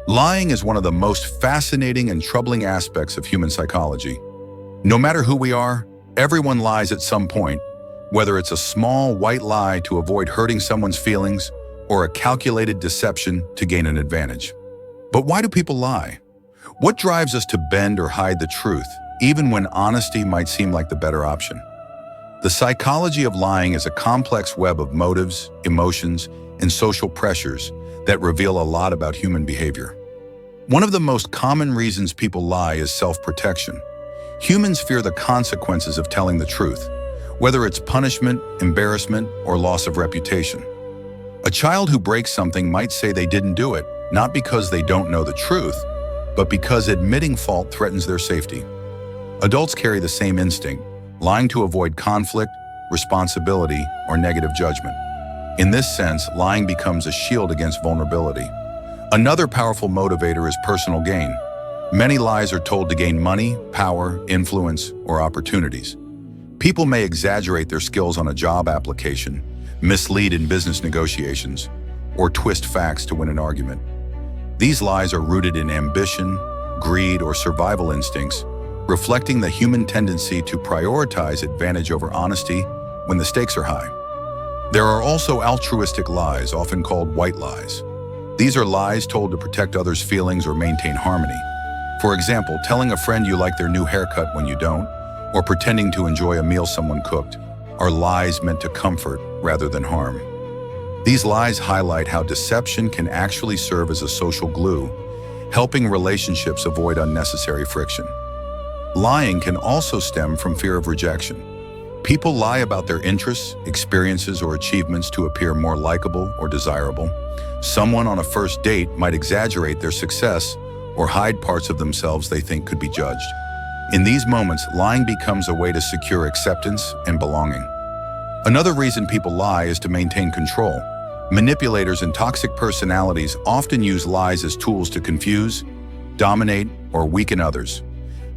Lying is one of the most fascinating and troubling aspects of human psychology. No matter who we are, everyone lies at some point, whether it's a small white lie to avoid hurting someone's feelings or a calculated deception to gain an advantage. But why do people lie? What drives us to bend or hide the truth, even when honesty might seem like the better option? The psychology of lying is a complex web of motives, emotions, and social pressures that reveal a lot about human behavior. One of the most common reasons people lie is self-protection. Humans fear the consequences of telling the truth, whether it's punishment, embarrassment, or loss of reputation. A child who breaks something might say they didn't do it, not because they don't know the truth, but because admitting fault threatens their safety. Adults carry the same instinct, lying to avoid conflict, responsibility, or negative judgment. In this sense, lying becomes a shield against vulnerability. Another powerful motivator is personal gain. Many lies are told to gain money, power, influence, or opportunities. People may exaggerate their skills on a job application, mislead in business negotiations, or twist facts to win an argument. These lies are rooted in ambition, greed, or survival instincts, reflecting the human tendency to prioritize advantage over honesty when the stakes are high. There are also altruistic lies, often called white lies. These are lies told to protect others' feelings or maintain harmony. For example, telling a friend you like their new haircut when you don't, or pretending to enjoy a meal someone cooked, are lies meant to comfort rather than harm. These lies highlight how deception can actually serve as a social glue, helping relationships avoid unnecessary friction. Lying can also stem from fear of rejection. People lie about their interests, experiences, or achievements to appear more likable or desirable. Someone on a first date might exaggerate their success or hide parts of themselves they think could be judged. In these moments, lying becomes a way to secure acceptance and belonging. Another reason people lie is to maintain control. Manipulators and toxic personalities often use lies as tools to confuse, dominate, or weaken others.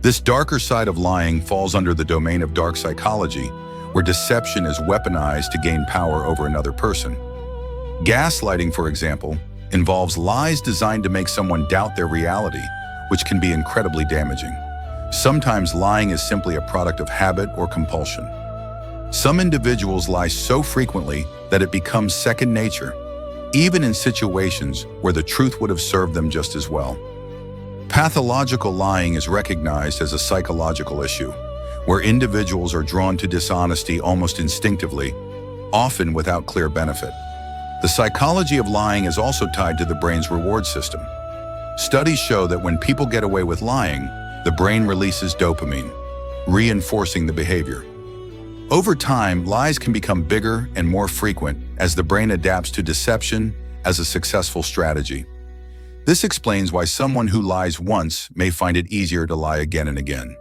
This darker side of lying falls under the domain of dark psychology, where deception is weaponized to gain power over another person. Gaslighting, for example, involves lies designed to make someone doubt their reality, which can be incredibly damaging. Sometimes lying is simply a product of habit or compulsion. Some individuals lie so frequently that it becomes second nature, even in situations where the truth would have served them just as well. Pathological lying is recognized as a psychological issue, where individuals are drawn to dishonesty almost instinctively, often without clear benefit. The psychology of lying is also tied to the brain's reward system. Studies show that when people get away with lying, the brain releases dopamine, reinforcing the behavior. Over time, lies can become bigger and more frequent as the brain adapts to deception as a successful strategy. This explains why someone who lies once may find it easier to lie again and again.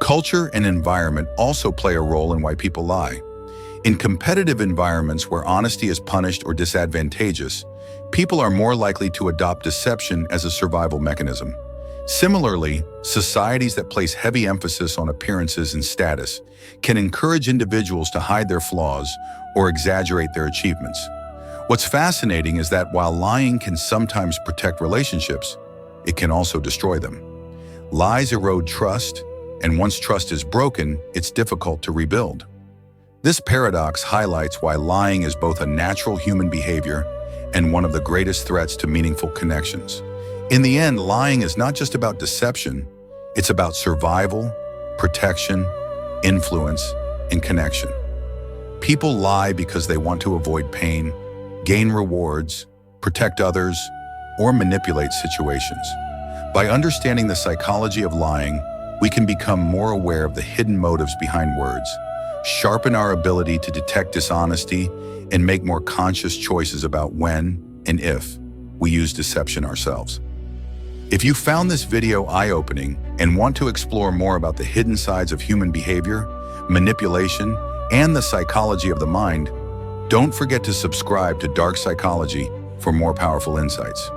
Culture and environment also play a role in why people lie. In competitive environments where honesty is punished or disadvantageous, people are more likely to adopt deception as a survival mechanism. Similarly, societies that place heavy emphasis on appearances and status can encourage individuals to hide their flaws or exaggerate their achievements. What's fascinating is that while lying can sometimes protect relationships, it can also destroy them. Lies erode trust, and once trust is broken, it's difficult to rebuild. This paradox highlights why lying is both a natural human behavior and one of the greatest threats to meaningful connections. In the end, lying is not just about deception, it's about survival, protection, influence, and connection. People lie because they want to avoid pain, gain rewards, protect others, or manipulate situations. By understanding the psychology of lying, we can become more aware of the hidden motives behind words, sharpen our ability to detect dishonesty, and make more conscious choices about when and if we use deception ourselves. If you found this video eye-opening and want to explore more about the hidden sides of human behavior, manipulation, and the psychology of the mind, don't forget to subscribe to Dark Psychology for more powerful insights.